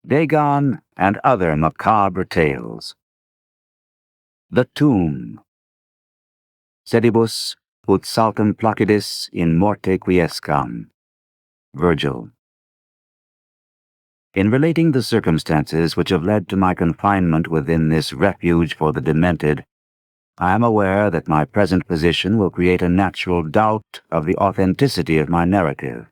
Dagon and Other Macabre Tales. The Tomb. Sedibus ut saltem placidis in morte quiescam. Virgil. In relating the circumstances which have led to my confinement within this refuge for the demented, I am aware that my present position will create a natural doubt of the authenticity of my narrative.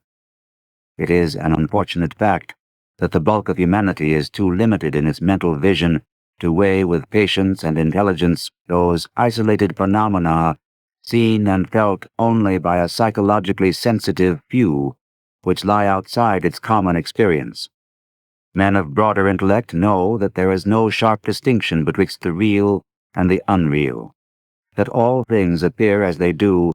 It is an unfortunate fact that the bulk of humanity is too limited in its mental vision to weigh with patience and intelligence those isolated phenomena seen and felt only by a psychologically sensitive few, which lie outside its common experience. Men of broader intellect know that there is no sharp distinction betwixt the real and the unreal, that all things appear as they do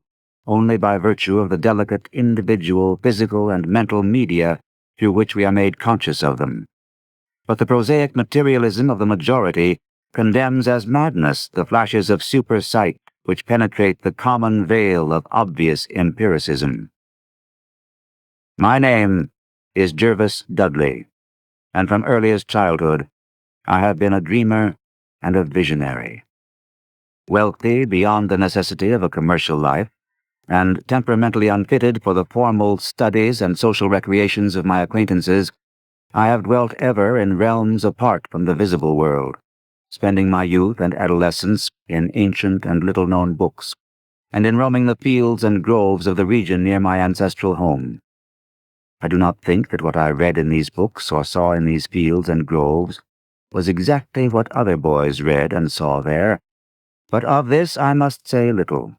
only by virtue of the delicate individual physical and mental media through which we are made conscious of them. But the prosaic materialism of the majority condemns as madness the flashes of super-sight which penetrate the common veil of obvious empiricism. My name is Jervis Dudley, and from earliest childhood I have been a dreamer and a visionary. Wealthy beyond the necessity of a commercial life, and temperamentally unfitted for the formal studies and social recreations of my acquaintances, I have dwelt ever in realms apart from the visible world, spending my youth and adolescence in ancient and little-known books, and in roaming the fields and groves of the region near my ancestral home. I do not think that what I read in these books or saw in these fields and groves was exactly what other boys read and saw there, but of this I must say little,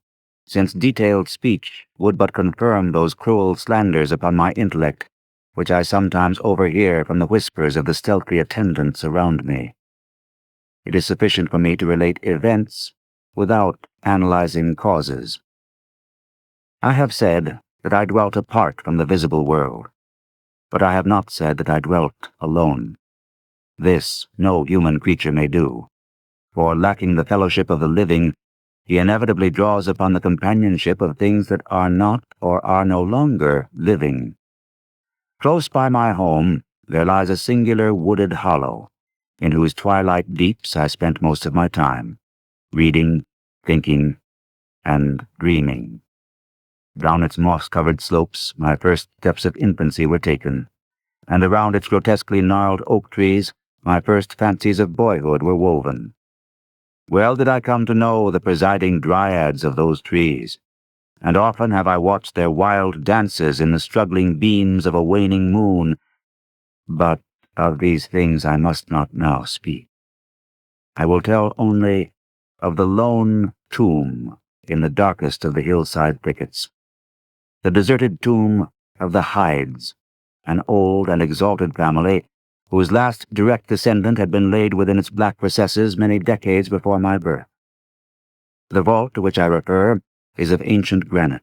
since detailed speech would but confirm those cruel slanders upon my intellect which I sometimes overhear from the whispers of the stealthy attendants around me. It is sufficient for me to relate events without analyzing causes. I have said that I dwelt apart from the visible world, but I have not said that I dwelt alone. This no human creature may do, for lacking the fellowship of the living, he inevitably draws upon the companionship of things that are not or are no longer living. Close by my home there lies a singular wooded hollow, in whose twilight deeps I spent most of my time, reading, thinking, and dreaming. Down its moss-covered slopes my first steps of infancy were taken, and around its grotesquely gnarled oak trees my first fancies of boyhood were woven. Well did I come to know the presiding dryads of those trees, and often have I watched their wild dances in the struggling beams of a waning moon, but of these things I must not now speak. I will tell only of the lone tomb in the darkest of the hillside thickets, the deserted tomb of the Hydes, an old and exalted family whose last direct descendant had been laid within its black recesses many decades before my birth. The vault to which I refer is of ancient granite,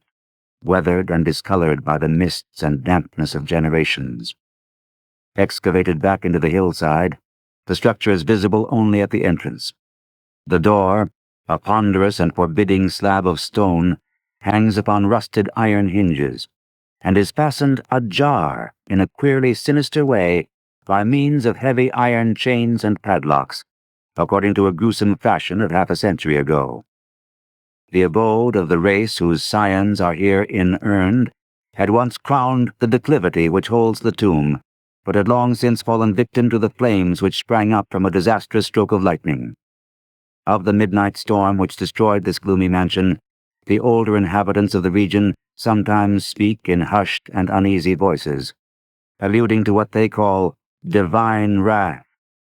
weathered and discolored by the mists and dampness of generations. Excavated back into the hillside, the structure is visible only at the entrance. The door, a ponderous and forbidding slab of stone, hangs upon rusted iron hinges, and is fastened ajar in a queerly sinister way by means of heavy iron chains and padlocks, according to a gruesome fashion of half a century ago. The abode of the race whose scions are here inurned had once crowned the declivity which holds the tomb, but had long since fallen victim to the flames which sprang up from a disastrous stroke of lightning. Of the midnight storm which destroyed this gloomy mansion, the older inhabitants of the region sometimes speak in hushed and uneasy voices, alluding to what they call divine wrath,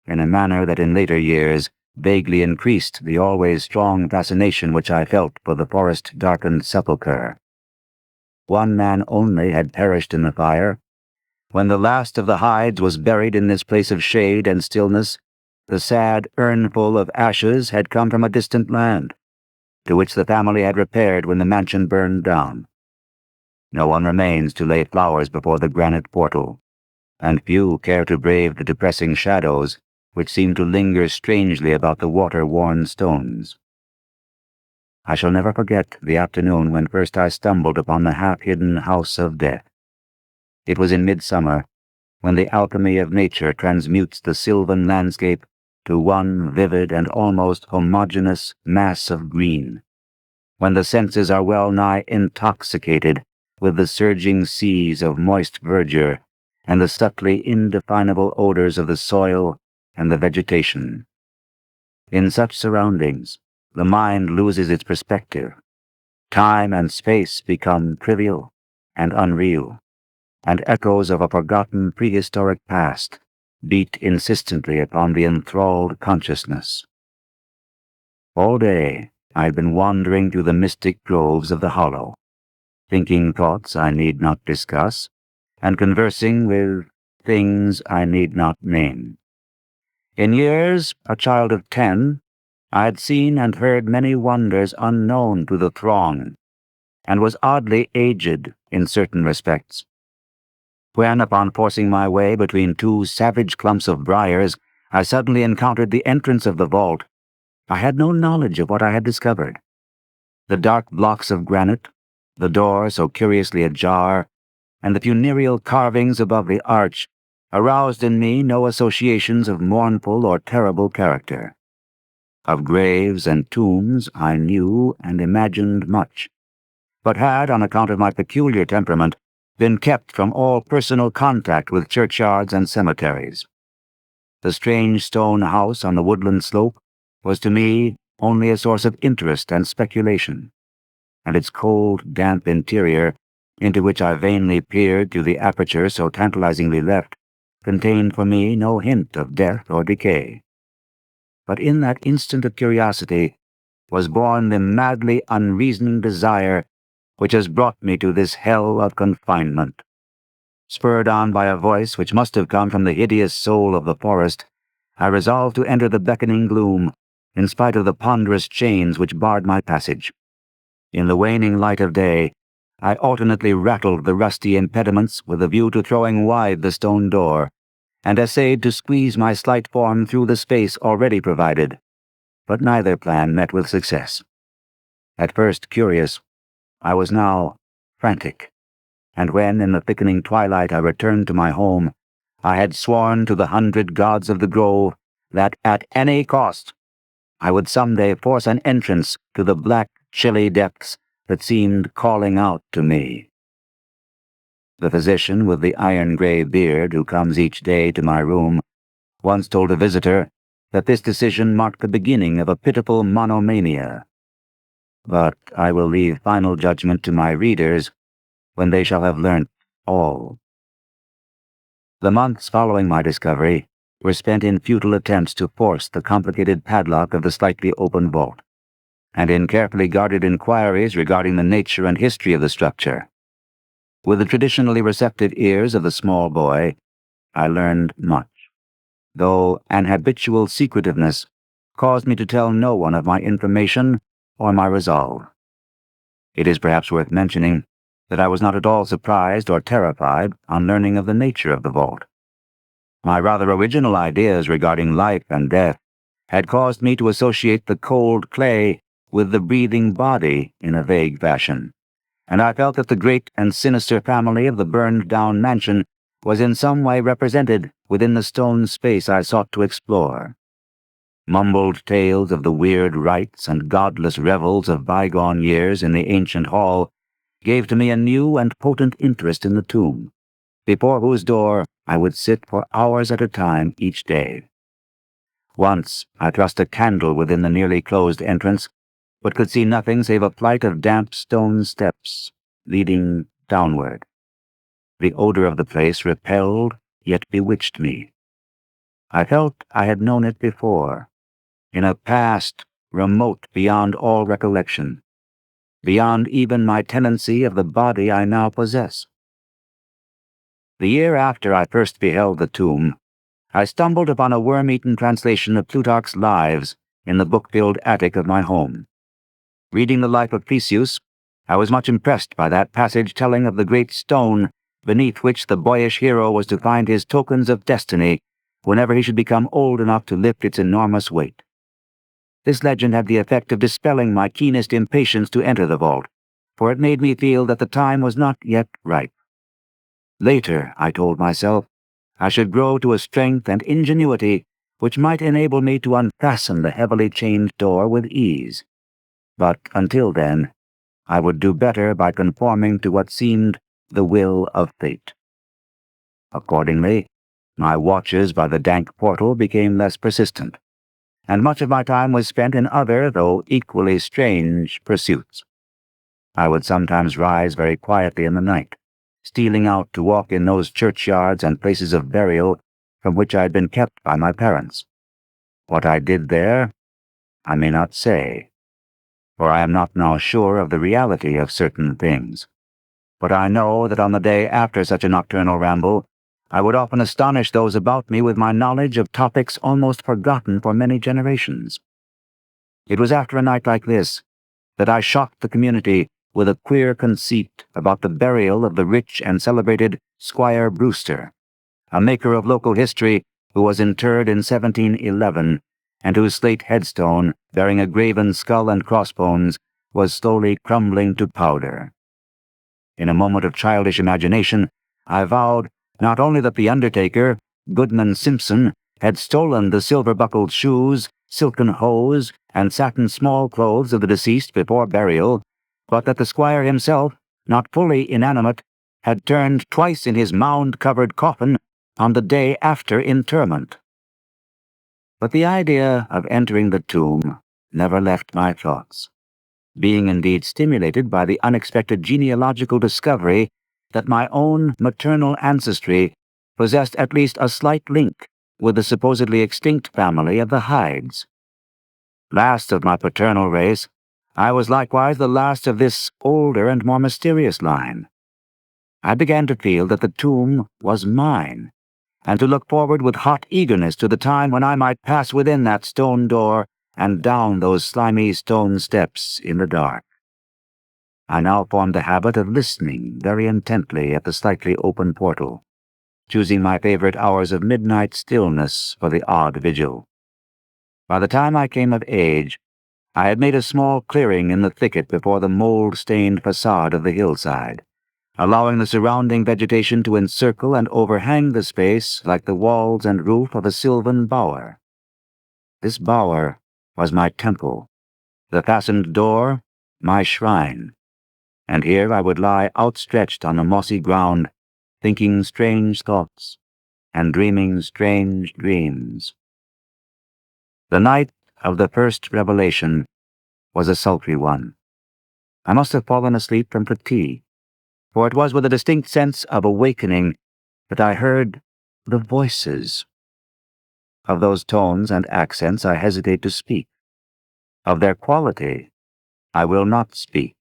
in a manner that in later years vaguely increased the always strong fascination which I felt for the forest-darkened sepulchre. One man only had perished in the fire. When the last of the Hydes was buried in this place of shade and stillness, the sad urnful of ashes had come from a distant land, to which the family had repaired when the mansion burned down. No one remains to lay flowers before the granite portal, and few care to brave the depressing shadows which seem to linger strangely about the water-worn stones. I shall never forget the afternoon when first I stumbled upon the half-hidden house of death. It was in midsummer, when the alchemy of nature transmutes the sylvan landscape to one vivid and almost homogeneous mass of green, when the senses are well nigh intoxicated with the surging seas of moist verdure and the subtly indefinable odors of the soil and the vegetation. In such surroundings, the mind loses its perspective. Time and space become trivial and unreal, and echoes of a forgotten prehistoric past beat insistently upon the enthralled consciousness. All day I had been wandering through the mystic groves of the hollow, thinking thoughts I need not discuss, and conversing with things I need not name. In years, a child of 10, I had seen and heard many wonders unknown to the throng, and was oddly aged in certain respects. When, upon forcing my way between two savage clumps of briars, I suddenly encountered the entrance of the vault, I had no knowledge of what I had discovered. The dark blocks of granite, the door so curiously ajar, and the funereal carvings above the arch aroused in me no associations of mournful or terrible character. Of graves and tombs I knew and imagined much, but had, on account of my peculiar temperament, been kept from all personal contact with churchyards and cemeteries. The strange stone house on the woodland slope was to me only a source of interest and speculation, and its cold, damp interior, into which I vainly peered through the aperture so tantalizingly left, contained for me no hint of death or decay. But in that instant of curiosity was born the madly unreasoning desire which has brought me to this hell of confinement. Spurred on by a voice which must have come from the hideous soul of the forest, I resolved to enter the beckoning gloom, in spite of the ponderous chains which barred my passage. In the waning light of day, I alternately rattled the rusty impediments with a view to throwing wide the stone door, and essayed to squeeze my slight form through the space already provided, but neither plan met with success. At first curious, I was now frantic, and when in the thickening twilight I returned to my home, I had sworn to the 100 gods of the grove that at any cost I would someday force an entrance to the black, chilly depths that seemed calling out to me. The physician with the iron-gray beard who comes each day to my room once told a visitor that this decision marked the beginning of a pitiful monomania. But I will leave final judgment to my readers when they shall have learnt all. The months following my discovery were spent in futile attempts to force the complicated padlock of the slightly open vault, and in carefully guarded inquiries regarding the nature and history of the structure. With the traditionally receptive ears of the small boy, I learned much, though an habitual secretiveness caused me to tell no one of my information or my resolve. It is perhaps worth mentioning that I was not at all surprised or terrified on learning of the nature of the vault. My rather original ideas regarding life and death had caused me to associate the cold clay with the breathing body in a vague fashion, and I felt that the great and sinister family of the burned-down mansion was in some way represented within the stone space I sought to explore. Mumbled tales of the weird rites and godless revels of bygone years in the ancient hall gave to me a new and potent interest in the tomb, before whose door I would sit for hours at a time each day. Once I thrust a candle within the nearly closed entrance, but could see nothing save a flight of damp stone steps leading downward. The odor of the place repelled, yet bewitched me. I felt I had known it before, in a past remote beyond all recollection, beyond even my tenancy of the body I now possess. The year after I first beheld the tomb, I stumbled upon a worm-eaten translation of Plutarch's Lives in the book-filled attic of my home. Reading the life of Theseus, I was much impressed by that passage telling of the great stone beneath which the boyish hero was to find his tokens of destiny whenever he should become old enough to lift its enormous weight. This legend had the effect of dispelling my keenest impatience to enter the vault, for it made me feel that the time was not yet ripe. Later, I told myself, I should grow to a strength and ingenuity which might enable me to unfasten the heavily chained door with ease. But until then, I would do better by conforming to what seemed the will of fate. Accordingly, my watches by the dank portal became less persistent, and much of my time was spent in other, though equally strange, pursuits. I would sometimes rise very quietly in the night, stealing out to walk in those churchyards and places of burial from which I had been kept by my parents. What I did there, I may not say, for I am not now sure of the reality of certain things. But I know that on the day after such a nocturnal ramble, I would often astonish those about me with my knowledge of topics almost forgotten for many generations. It was after a night like this that I shocked the community with a queer conceit about the burial of the rich and celebrated Squire Brewster, a maker of local history who was interred in 1711, and whose slate headstone, bearing a graven skull and crossbones, was slowly crumbling to powder. In a moment of childish imagination, I vowed not only that the undertaker, Goodman Simpson, had stolen the silver-buckled shoes, silken hose, and satin small clothes of the deceased before burial, but that the squire himself, not fully inanimate, had turned twice in his mound-covered coffin on the day after interment. But the idea of entering the tomb never left my thoughts, being indeed stimulated by the unexpected genealogical discovery that my own maternal ancestry possessed at least a slight link with the supposedly extinct family of the Hydes. Last of my paternal race, I was likewise the last of this older and more mysterious line. I began to feel that the tomb was mine, and to look forward with hot eagerness to the time when I might pass within that stone door and down those slimy stone steps in the dark. I now formed the habit of listening very intently at the slightly open portal, choosing my favorite hours of midnight stillness for the odd vigil. By the time I came of age, I had made a small clearing in the thicket before the mold-stained facade of the hillside, allowing the surrounding vegetation to encircle and overhang the space like the walls and roof of a sylvan bower. This bower was my temple, the fastened door my shrine, and here I would lie outstretched on the mossy ground, thinking strange thoughts and dreaming strange dreams. The night of the first revelation was a sultry one. I must have fallen asleep from fatigue, for it was with a distinct sense of awakening that I heard the voices. Of those tones and accents I hesitate to speak. Of their quality I will not speak,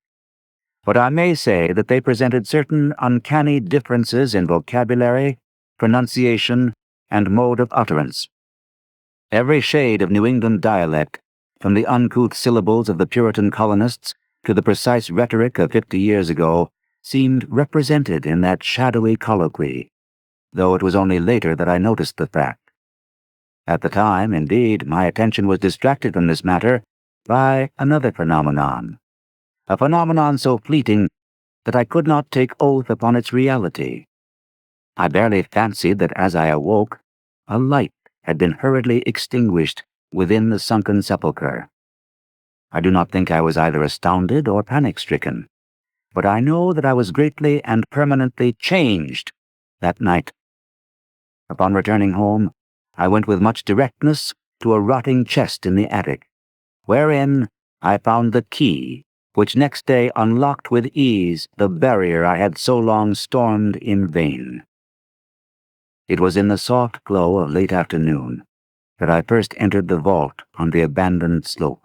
but I may say that they presented certain uncanny differences in vocabulary, pronunciation, and mode of utterance. Every shade of New England dialect, from the uncouth syllables of the Puritan colonists to the precise rhetoric of 50 years ago, seemed represented in that shadowy colloquy, though it was only later that I noticed the fact. At the time, indeed, my attention was distracted from this matter by another phenomenon, a phenomenon so fleeting that I could not take oath upon its reality. I barely fancied that as I awoke, a light had been hurriedly extinguished within the sunken sepulchre. I do not think I was either astounded or panic-stricken, but I know that I was greatly and permanently changed that night. Upon returning home, I went with much directness to a rotting chest in the attic, wherein I found the key, which next day unlocked with ease the barrier I had so long stormed in vain. It was in the soft glow of late afternoon that I first entered the vault on the abandoned slope.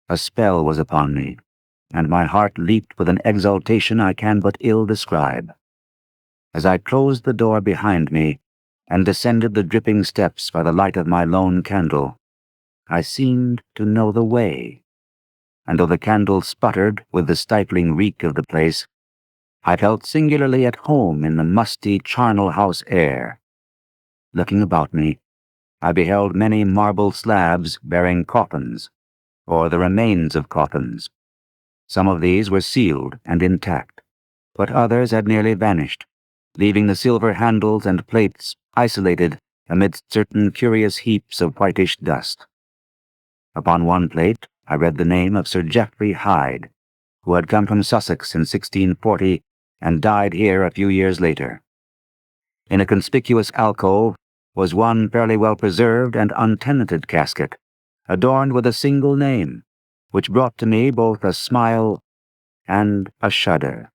A spell was upon me, and my heart leaped with an exultation I can but ill describe. As I closed the door behind me and descended the dripping steps by the light of my lone candle, I seemed to know the way, and though the candle sputtered with the stifling reek of the place, I felt singularly at home in the musty charnel house air. Looking about me, I beheld many marble slabs bearing coffins, or the remains of coffins. Some of these were sealed and intact, but others had nearly vanished, leaving the silver handles and plates isolated amidst certain curious heaps of whitish dust. Upon one plate I read the name of Sir Geoffrey Hyde, who had come from Sussex in 1640 and died here a few years later. In a conspicuous alcove was one fairly well preserved and untenanted casket, adorned with a single name, which brought to me both a smile and a shudder.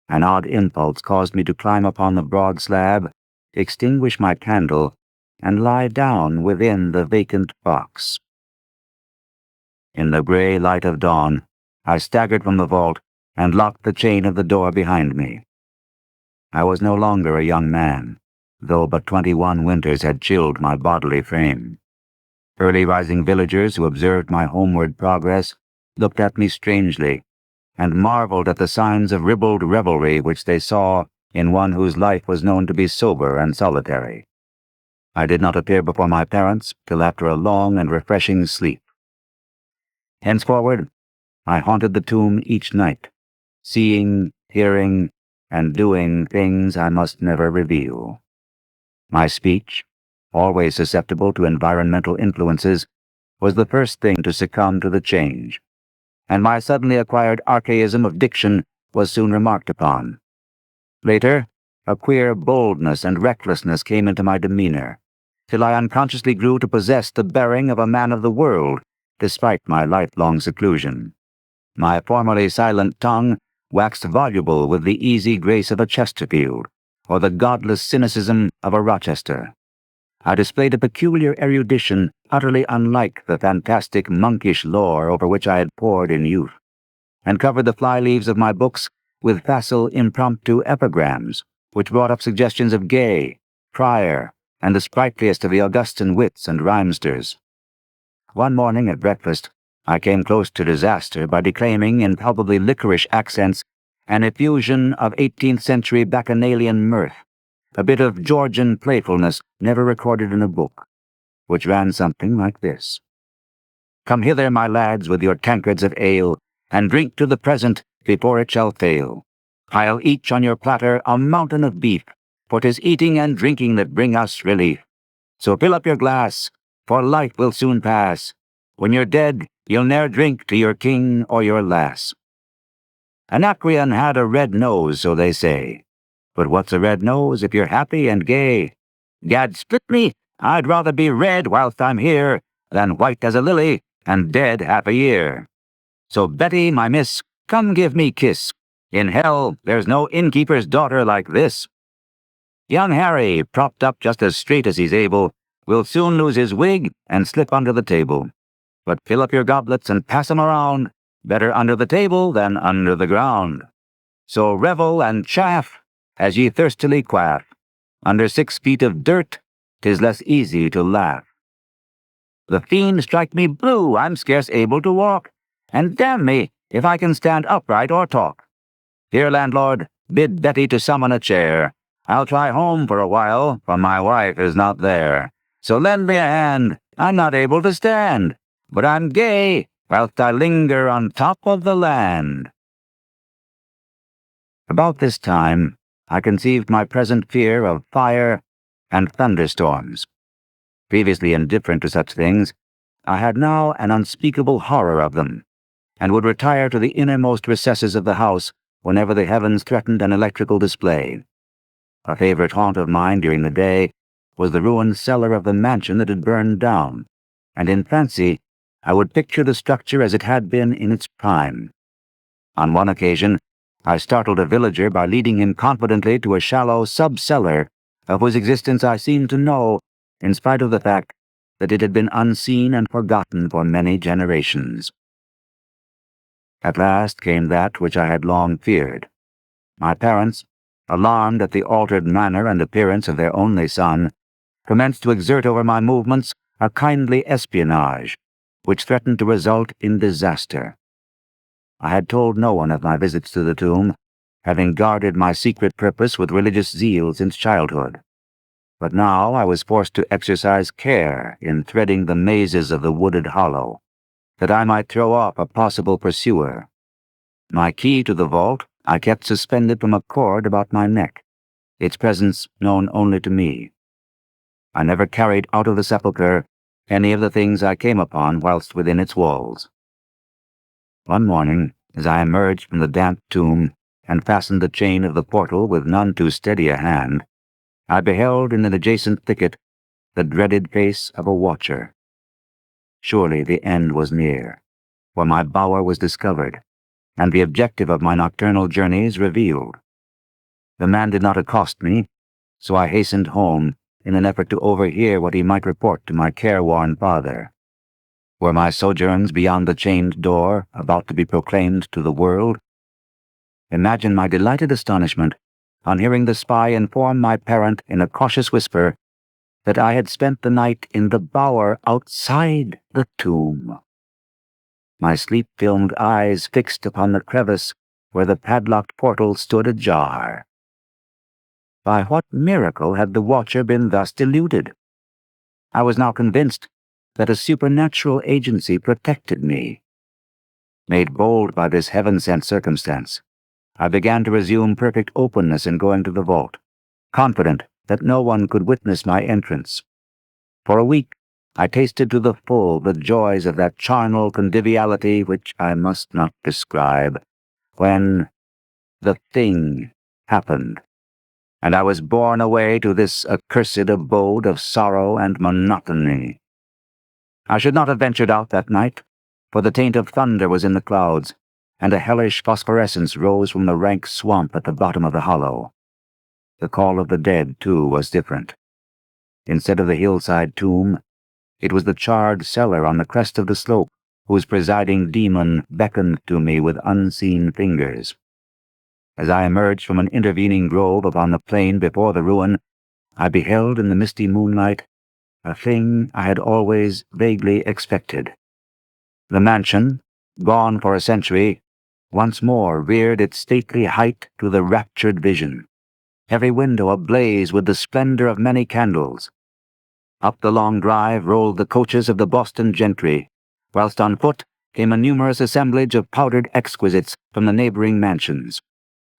An odd impulse caused me to climb upon the broad slab, extinguish my candle, and lie down within the vacant box. In the gray light of dawn, I staggered from the vault and locked the chain of the door behind me. I was no longer a young man, though but 21 winters had chilled my bodily frame. Early-rising villagers who observed my homeward progress looked at me strangely, and marveled at the signs of ribald revelry which they saw in one whose life was known to be sober and solitary. I did not appear before my parents till after a long and refreshing sleep. Henceforward, I haunted the tomb each night, seeing, hearing, and doing things I must never reveal. My speech, always susceptible to environmental influences, was the first thing to succumb to the change, and my suddenly acquired archaism of diction was soon remarked upon. Later, a queer boldness and recklessness came into my demeanor, till I unconsciously grew to possess the bearing of a man of the world, despite my lifelong seclusion. My formerly silent tongue waxed voluble with the easy grace of a Chesterfield, or the godless cynicism of a Rochester. I displayed a peculiar erudition utterly unlike the fantastic monkish lore over which I had pored in youth, and covered the fly-leaves of my books with facile impromptu epigrams, which brought up suggestions of Gay, Prior, and the sprightliest of the Augustan wits and rhymesters. One morning at breakfast, I came close to disaster by declaiming in palpably licorice accents an effusion of 18th-century bacchanalian mirth, a bit of Georgian playfulness never recorded in a book, which ran something like this. Come hither, my lads, with your tankards of ale, and drink to the present before it shall fail. Pile each on your platter a mountain of beef, for 'tis eating and drinking that bring us relief. So fill up your glass, for life will soon pass. When you're dead, you'll ne'er drink to your king or your lass. Anacreon had a red nose, so they say. But what's a red nose if you're happy and gay? Gad split me, I'd rather be red whilst I'm here than white as a lily and dead half a year. So Betty, my miss, come give me kiss. In hell, there's no innkeeper's daughter like this. Young Harry, propped up just as straight as he's able, will soon lose his wig and slip under the table. But fill up your goblets and pass 'em around, better under the table than under the ground. So revel and chaff as ye thirstily quaff. Under 6 feet of dirt, 'tis less easy to laugh. The fiend strike me blue, I'm scarce able to walk, and damn me if I can stand upright or talk. Here, landlord, bid Betty to summon a chair. I'll try home for a while, for my wife is not there. So lend me a hand, I'm not able to stand, but I'm gay whilst I linger on top of the land. About this time, I conceived my present fear of fire and thunderstorms. Previously indifferent to such things, I had now an unspeakable horror of them, and would retire to the innermost recesses of the house whenever the heavens threatened an electrical display. A favorite haunt of mine during the day was the ruined cellar of the mansion that had burned down, and in fancy I would picture the structure as it had been in its prime. On one occasion, I startled a villager by leading him confidently to a shallow sub-cellar of whose existence I seemed to know, in spite of the fact that it had been unseen and forgotten for many generations. At last came that which I had long feared. My parents, alarmed at the altered manner and appearance of their only son, commenced to exert over my movements a kindly espionage, which threatened to result in disaster. I had told no one of my visits to the tomb, having guarded my secret purpose with religious zeal since childhood. But now I was forced to exercise care in threading the mazes of the wooded hollow, that I might throw off a possible pursuer. My key to the vault I kept suspended from a cord about my neck, its presence known only to me. I never carried out of the sepulchre any of the things I came upon whilst within its walls. One morning, as I emerged from the damp tomb and fastened the chain of the portal with none too steady a hand, I beheld in an adjacent thicket the dreaded face of a watcher. Surely the end was near, for my bower was discovered, and the objective of my nocturnal journeys revealed. The man did not accost me, so I hastened home in an effort to overhear what he might report to my careworn father. Were my sojourns beyond the chained door about to be proclaimed to the world? Imagine my delighted astonishment on hearing the spy inform my parent in a cautious whisper that I had spent the night in the bower outside the tomb. My sleep-filmed eyes fixed upon the crevice where the padlocked portal stood ajar. By what miracle had the watcher been thus deluded? I was now convinced that a supernatural agency protected me. Made bold by this heaven-sent circumstance, I began to resume perfect openness in going to the vault, confident that no one could witness my entrance. For a week, I tasted to the full the joys of that charnel conviviality which I must not describe, when the thing happened, and I was borne away to this accursed abode of sorrow and monotony. I should not have ventured out that night, for the taint of thunder was in the clouds, and a hellish phosphorescence rose from the rank swamp at the bottom of the hollow. The call of the dead, too, was different. Instead of the hillside tomb, it was the charred cellar on the crest of the slope, whose presiding demon beckoned to me with unseen fingers. As I emerged from an intervening grove upon the plain before the ruin, I beheld in the misty moonlight a thing I had always vaguely expected. The mansion, gone for a century, once more reared its stately height to the raptured vision, every window ablaze with the splendor of many candles. Up the long drive rolled the coaches of the Boston gentry, whilst on foot came a numerous assemblage of powdered exquisites from the neighboring mansions.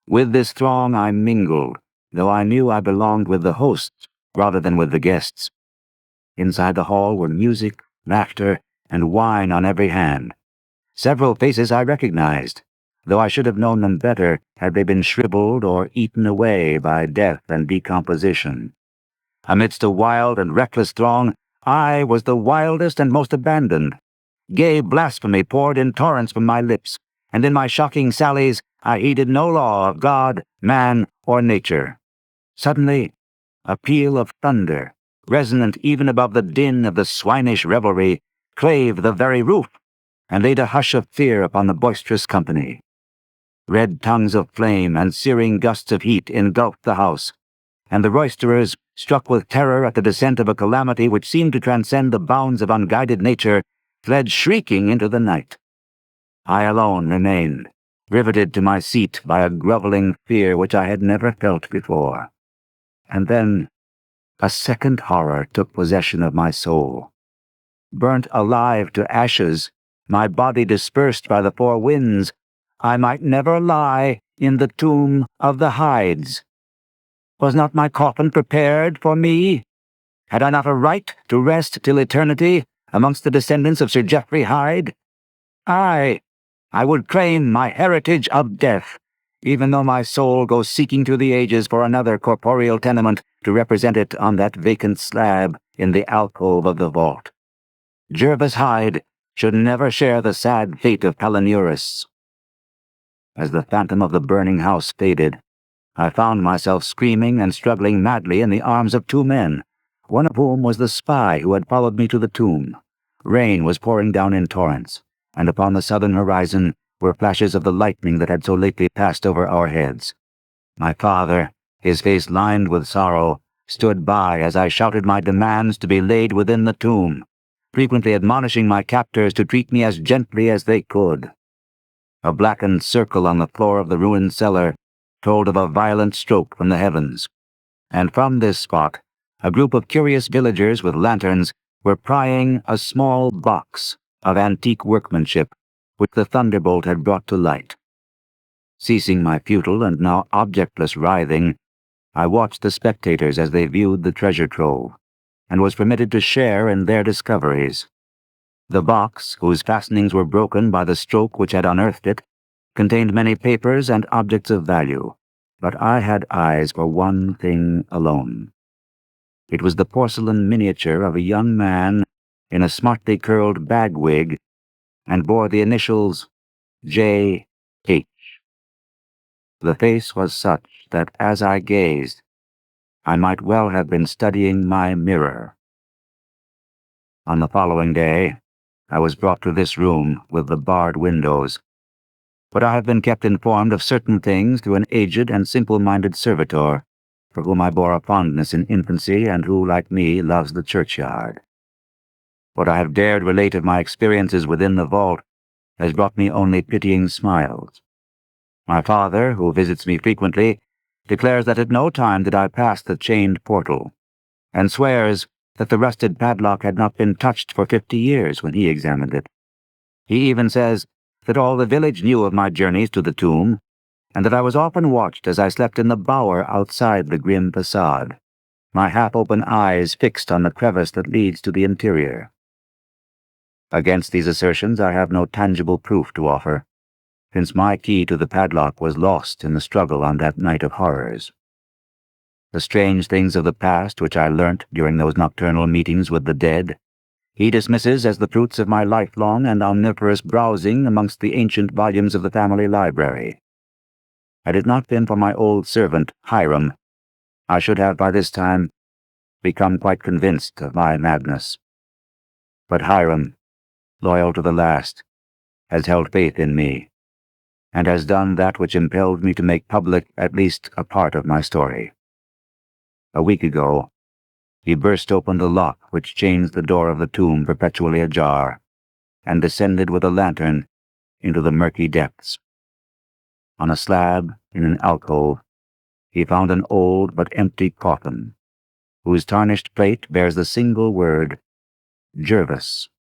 With this throng I mingled, though I knew I belonged with the hosts rather than with the guests. Inside the hall were music, laughter, and wine on every hand. Several faces I recognized, though I should have known them better had they been shriveled or eaten away by death and decomposition. Amidst a wild and reckless throng, I was the wildest and most abandoned. Gay blasphemy poured in torrents from my lips, and in my shocking sallies I heeded no law of God, man, or nature. Suddenly, a peal of thunder, resonant even above the din of the swinish revelry, clave the very roof, and laid a hush of fear upon the boisterous company. Red tongues of flame and searing gusts of heat engulfed the house, and the roisterers, struck with terror at the descent of a calamity which seemed to transcend the bounds of unguided nature, fled shrieking into the night. I alone remained, riveted to my seat by a groveling fear which I had never felt before. And then a second horror took possession of my soul. Burnt alive to ashes, my body dispersed by the four winds, I might never lie in the tomb of the Hydes. Was not my coffin prepared for me? Had I not a right to rest till eternity amongst the descendants of Sir Geoffrey Hyde? I would claim my heritage of death, even though my soul goes seeking through the ages for another corporeal tenement to represent it on that vacant slab in the alcove of the vault. Jervis Hyde should never share the sad fate of Palinurus. As the phantom of the burning house faded, I found myself screaming and struggling madly in the arms of two men, one of whom was the spy who had followed me to the tomb. Rain was pouring down in torrents, and upon the southern horizon were flashes of the lightning that had so lately passed over our heads. My father, his face lined with sorrow, stood by as I shouted my demands to be laid within the tomb, frequently admonishing my captors to treat me as gently as they could. A blackened circle on the floor of the ruined cellar told of a violent stroke from the heavens, and from this spot a group of curious villagers with lanterns were prying a small box of antique workmanship which the thunderbolt had brought to light. Ceasing my futile and now objectless writhing, I watched the spectators as they viewed the treasure trove, and was permitted to share in their discoveries. The box, whose fastenings were broken by the stroke which had unearthed it, contained many papers and objects of value, but I had eyes for one thing alone. It was the porcelain miniature of a young man in a smartly curled bag wig, and bore the initials J.H. The face was such that as I gazed, I might well have been studying my mirror. On the following day, I was brought to this room with the barred windows, but I have been kept informed of certain things through an aged and simple-minded servitor, for whom I bore a fondness in infancy and who, like me, loves the churchyard. What I have dared relate of my experiences within the vault has brought me only pitying smiles. My father, who visits me frequently, declares that at no time did I pass the chained portal, and swears that the rusted padlock had not been touched for 50 years when he examined it. He even says that all the village knew of my journeys to the tomb, and that I was often watched as I slept in the bower outside the grim facade, my half-open eyes fixed on the crevice that leads to the interior. Against these assertions I have no tangible proof to offer, since my key to the padlock was lost in the struggle on that night of horrors. The strange things of the past which I learnt during those nocturnal meetings with the dead, he dismisses as the fruits of my lifelong and omnivorous browsing amongst the ancient volumes of the family library. Had it not been for my old servant, Hiram, I should have by this time become quite convinced of my madness. But Hiram, loyal to the last, has held faith in me, and has done that which impelled me to make public at least a part of my story. A week ago, he burst open the lock which chains the door of the tomb perpetually ajar, and descended with a lantern into the murky depths. On a slab in an alcove, he found an old but empty coffin, whose tarnished plate bears the single word, Jervis.